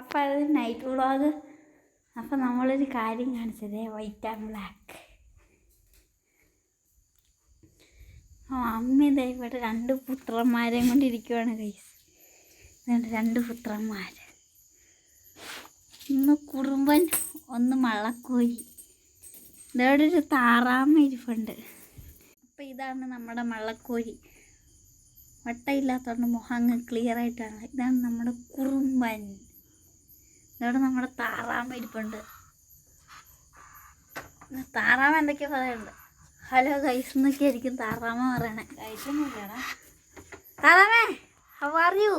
അപ്പം അത് night vlog. അപ്പം നമ്മളൊരു കാര്യം കാണിച്ചത് വൈറ്റ് ആൻഡ് ബ്ലാക്ക്. അമ്മ ഇതാ ഇവിടെ 2 പുത്രന്മാരെയും കൊണ്ടിരിക്കുവാണ് ഗൈസ്. 2 പുത്രന്മാർ, ഒന്ന് കുറുമ്പൻ, ഒന്ന് മള്ളക്കോയി. ഇതവിടെ ഒരു താറാമ ഇരിപ്പുണ്ട്. അപ്പം ഇതാണ് നമ്മുടെ മള്ളക്കോഴി. വട്ടയില്ലാത്തതുകൊണ്ട് മുഖം അങ്ങ് ക്ലിയർ ആയിട്ടാണ്. ഇതാണ് നമ്മുടെ കുറുമ്പൻ. ഇതവിടെ നമ്മുടെ താറാമ ഇരിപ്പുണ്ട്. താറാമ എന്തൊക്കെയാ പറയുന്നുണ്ട്. ഹലോ ഗൈസ് എന്നൊക്കെ ആയിരിക്കും താറാമ പറയണേ. കഴിച്ചൊന്നുമില്ലടാ താറാമേ, ഹൗ ആർ യു?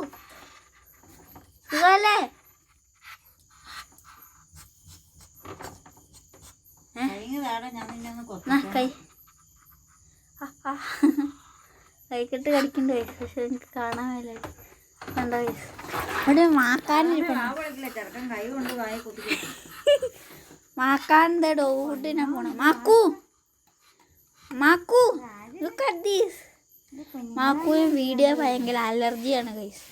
സുഖല്ലേ? കൈക്കിട്ട് കടിക്കണ്ടേ, പക്ഷെ എനിക്ക് കാണാൻ മേല. കണ്ടോ ഇവിടെ മാക്കാൻ്റെ ഡോട്ടിനെ പോണം. മാക്കുവിന് വീഡിയോ ഭയങ്കര അലർജിയാണ് ഗൈസ്.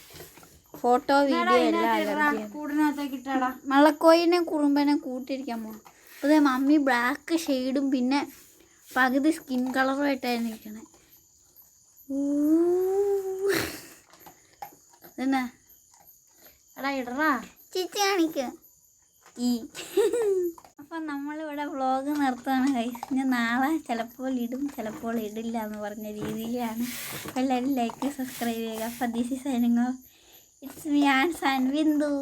ഫോട്ടോ വീഡിയോ എല്ലാം അലർജിയാണ്. മള്ളക്കോയിനെ കുറുമ്പനെ കൂട്ടിയിരിക്കാൻ പോകണം. അപ്പോൾ മമ്മി ബ്ലാക്ക് ഷെയ്ഡും പിന്നെ പകുതി സ്കിൻ കളറുമായിട്ടാണ് ഇരിക്കണേ. എന്നാ എടാ ഇടറാ ചേച്ചി കാണിക്ക ഈ. അപ്പം നമ്മളിവിടെ വ്ളോഗ് നിർത്തുകയാണ് ഗൈസ്. ഇനി നാളെ ചിലപ്പോൾ ഇടും ചിലപ്പോൾ ഇടില്ല എന്ന് പറഞ്ഞ രീതിയിലാണ്. അപ്പോൾ എല്ലാവരും ലൈക്ക് സബ്സ്ക്രൈബ് ചെയ്യുക. അപ്പോൾ this is signing off. It's me and സൺബിന്ദു.